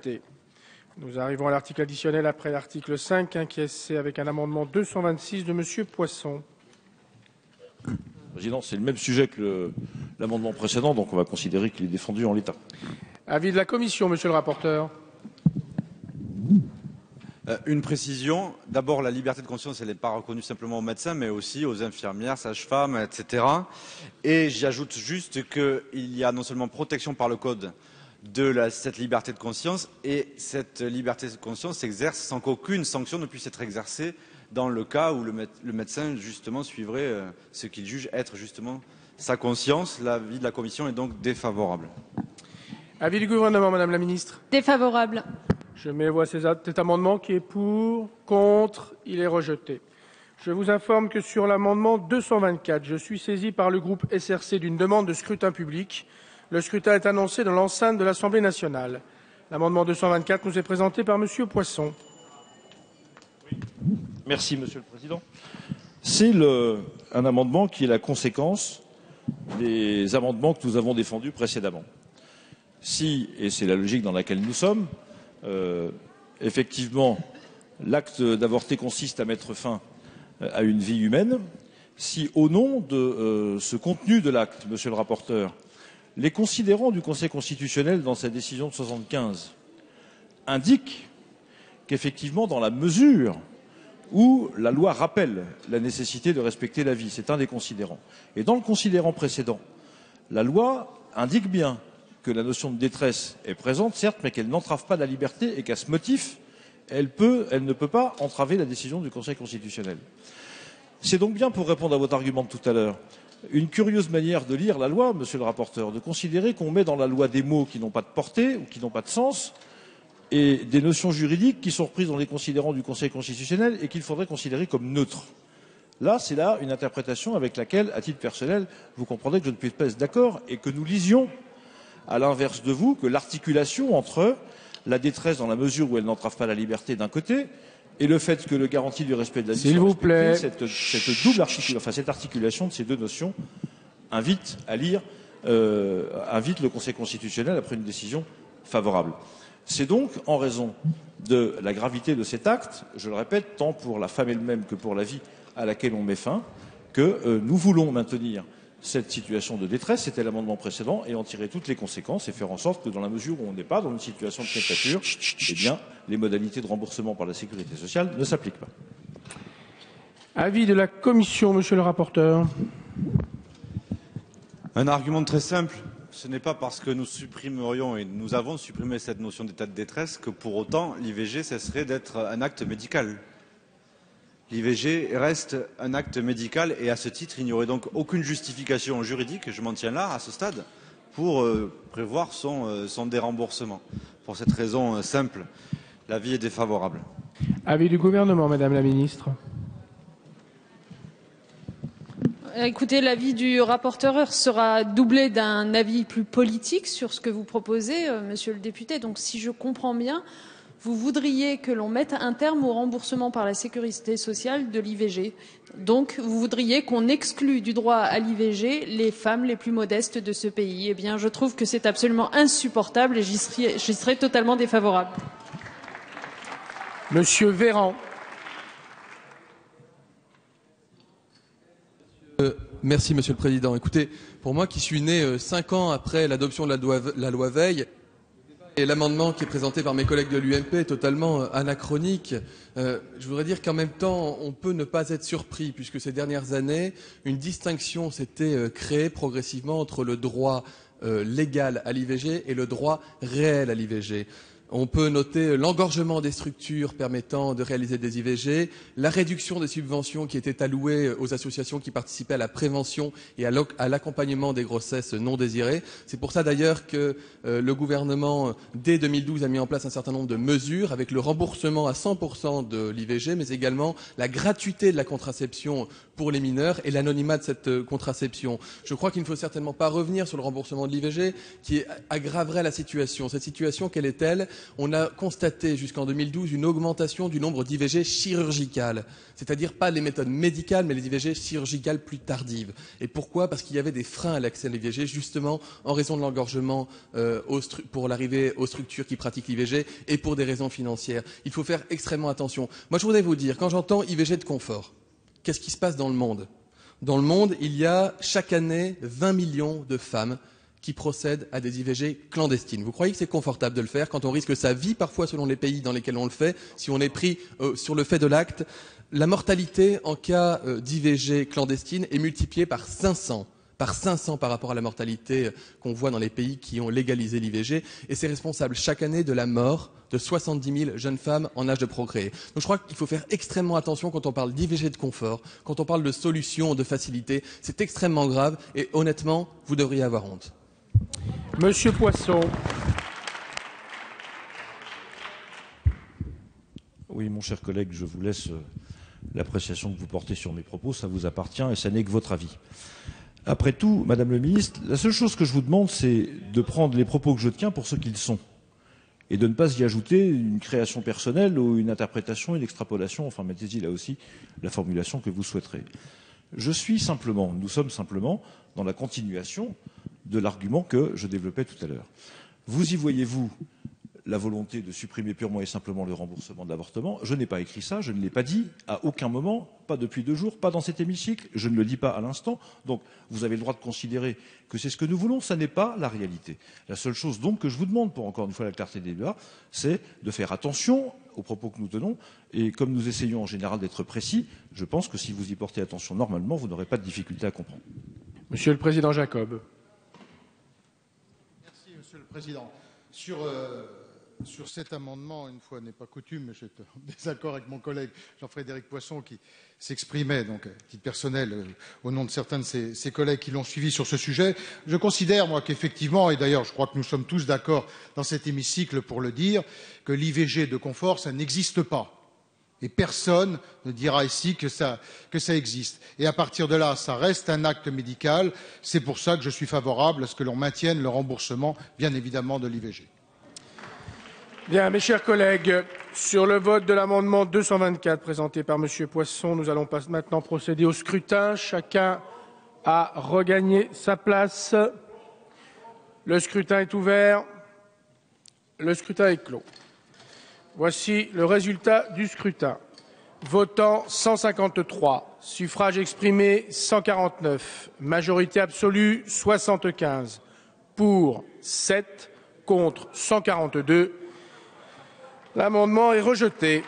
rejeté. Nous arrivons à l'article additionnel après l'article 5, qui est avec un amendement 226 de Monsieur Poisson. Président, c'est le même sujet que l'amendement précédent, donc on va considérer qu'il est défendu en l'état. Avis de la commission, monsieur le rapporteur. Une précision. D'abord, la liberté de conscience, elle n'est pas reconnue simplement aux médecins, mais aussi aux infirmières, sages-femmes, etc. Et j'ajoute juste qu'il y a non seulement protection par le code de cette liberté de conscience, et cette liberté de conscience s'exerce sans qu'aucune sanction ne puisse être exercée dans le cas où le médecin, justement, suivrait ce qu'il juge être, justement, sa conscience. L'avis de la commission est donc défavorable. Avis du gouvernement, madame la ministre. Défavorable. Je mets aux voix cet amendement qui est pour, contre, il est rejeté. Je vous informe que sur l'amendement 224, je suis saisi par le groupe SRC d'une demande de scrutin public. Le scrutin est annoncé dans l'enceinte de l'Assemblée nationale. L'amendement 224 nous est présenté par monsieur Poisson. Merci, Monsieur le Président. C'est un amendement qui est la conséquence des amendements que nous avons défendus précédemment. Si, et c'est la logique dans laquelle nous sommes, effectivement, l'acte d'avorter consiste à mettre fin à une vie humaine, si au nom de ce contenu de l'acte, Monsieur le rapporteur, les considérants du Conseil constitutionnel dans sa décision de 1975 indiquent qu'effectivement, dans la mesure où la loi rappelle la nécessité de respecter la vie, c'est un des considérants. Et dans le considérant précédent, la loi indique bien que la notion de détresse est présente, certes, mais qu'elle n'entrave pas la liberté et qu'à ce motif, elle ne peut pas entraver la décision du Conseil constitutionnel. C'est donc bien, pour répondre à votre argument de tout à l'heure, une curieuse manière de lire la loi, monsieur le rapporteur, de considérer qu'on met dans la loi des mots qui n'ont pas de portée ou qui n'ont pas de sens et des notions juridiques qui sont reprises dans les considérants du Conseil constitutionnel et qu'il faudrait considérer comme neutres. Là, c'est là une interprétation avec laquelle, à titre personnel, vous comprendrez que je ne puisse pas être d'accord et que nous lisions, à l'inverse de vous, que l'articulation entre la détresse dans la mesure où elle n'entrave pas la liberté d'un côté et le fait que le garantie du respect de la vie S'il vous plaît. cette double articulation, cette articulation de ces deux notions invite à lire, invite le Conseil constitutionnel après une décision favorable. C'est donc en raison de la gravité de cet acte, je le répète, tant pour la femme elle-même que pour la vie à laquelle on met fin, que nous voulons maintenir cette situation de détresse, c'était l'amendement précédent, et en tirer toutes les conséquences et faire en sorte que dans la mesure où on n'est pas dans une situation de dictature, eh bien, les modalités de remboursement par la sécurité sociale ne s'appliquent pas. Avis de la commission, monsieur le rapporteur. Un argument très simple. Ce n'est pas parce que nous supprimerions et nous avons supprimé cette notion d'état de détresse que pour autant l'IVG cesserait d'être un acte médical. L'IVG reste un acte médical et à ce titre, il n'y aurait donc aucune justification juridique, je m'en tiens là à ce stade, pour prévoir son déremboursement. Pour cette raison simple, l'avis est défavorable. Avis du gouvernement, madame la ministre. Écoutez, l'avis du rapporteur sera doublé d'un avis plus politique sur ce que vous proposez, monsieur le député. Donc, si je comprends bien, vous voudriez que l'on mette un terme au remboursement par la sécurité sociale de l'IVG. Donc, vous voudriez qu'on exclue du droit à l'IVG les femmes les plus modestes de ce pays. Eh bien, je trouve que c'est absolument insupportable et j'y serais totalement défavorable. Monsieur Véran. Merci, Monsieur le Président. Écoutez, pour moi qui suis né 5 ans après l'adoption de la loi Veil, et l'amendement qui est présenté par mes collègues de l'UMP est totalement anachronique. Je voudrais dire qu'en même temps, on peut ne pas être surpris, puisque ces dernières années, une distinction s'était créée progressivement entre le droit légal à l'IVG et le droit réel à l'IVG. On peut noter l'engorgement des structures permettant de réaliser des IVG, la réduction des subventions qui étaient allouées aux associations qui participaient à la prévention et à l'accompagnement des grossesses non désirées. C'est pour ça d'ailleurs que le gouvernement, dès 2012, a mis en place un certain nombre de mesures avec le remboursement à 100% de l'IVG, mais également la gratuité de la contraception pour les mineurs et l'anonymat de cette contraception. Je crois qu'il ne faut certainement pas revenir sur le remboursement de l'IVG qui aggraverait la situation. Cette situation, quelle est-elle ? on a constaté jusqu'en 2012 une augmentation du nombre d'IVG chirurgicales, c'est-à-dire pas les méthodes médicales, mais les IVG chirurgicales plus tardives. Et pourquoi? Parce qu'il y avait des freins à l'accès à l'IVG, justement en raison de l'engorgement pour l'arrivée aux structures qui pratiquent l'IVG et pour des raisons financières. Il faut faire extrêmement attention. Moi, je voudrais vous dire, quand j'entends IVG de confort, qu'est-ce qui se passe dans le monde? Dans le monde, il y a chaque année 20 millions de femmes qui procèdent à des IVG clandestines. Vous croyez que c'est confortable de le faire quand on risque sa vie parfois selon les pays dans lesquels on le fait, si on est pris sur le fait de l'acte? La mortalité en cas d'IVG clandestine est multipliée par 500 par rapport à la mortalité qu'on voit dans les pays qui ont légalisé l'IVG, et c'est responsable chaque année de la mort de 70 000 jeunes femmes en âge de procréer. Donc je crois qu'il faut faire extrêmement attention quand on parle d'IVG de confort, quand on parle de solutions, de facilité. C'est extrêmement grave et honnêtement, vous devriez avoir honte. Monsieur Poisson. Oui, mon cher collègue, je vous laisse l'appréciation que vous portez sur mes propos, ça vous appartient et ça n'est que votre avis. Après tout, Madame le Ministre, la seule chose que je vous demande, c'est de prendre les propos que je tiens pour ce qu'ils sont et de ne pas y ajouter une création personnelle ou une interprétation, une extrapolation, enfin mettez-y là aussi la formulation que vous souhaiterez. Nous sommes simplement dans la continuation de l'argument que je développais tout à l'heure. Vous y voyez-vous la volonté de supprimer purement et simplement le remboursement de l'avortement? Je n'ai pas écrit ça, je ne l'ai pas dit à aucun moment, pas depuis 2 jours, pas dans cet hémicycle, je ne le dis pas à l'instant. Donc vous avez le droit de considérer que c'est ce que nous voulons, ça n'est pas la réalité. La seule chose donc que je vous demande, pour encore une fois la clarté des débats, c'est de faire attention aux propos que nous tenons, et comme nous essayons en général d'être précis, je pense que si vous y portez attention normalement, vous n'aurez pas de difficulté à comprendre. Monsieur le Président Jacob. Merci, Monsieur le Président. Sur cet amendement, une fois n'est pas coutume, je suis en désaccord avec mon collègue Jean-Frédéric Poisson qui s'exprimait, donc à titre personnel, au nom de certains de ses collègues qui l'ont suivi sur ce sujet. Je considère, moi, qu'effectivement, et d'ailleurs je crois que nous sommes tous d'accord dans cet hémicycle pour le dire, que l'IVG de confort, ça n'existe pas. Et personne ne dira ici que ça existe. Et à partir de là, ça reste un acte médical. C'est pour ça que je suis favorable à ce que l'on maintienne le remboursement, bien évidemment, de l'IVG. Bien, mes chers collègues, sur le vote de l'amendement 224 présenté par Monsieur Poisson, nous allons maintenant procéder au scrutin. Chacun a regagné sa place. Le scrutin est ouvert. Le scrutin est clos. Voici le résultat du scrutin. Votant 153, suffrages exprimés 149, majorité absolue 75, pour 7, contre 142. L'amendement est rejeté.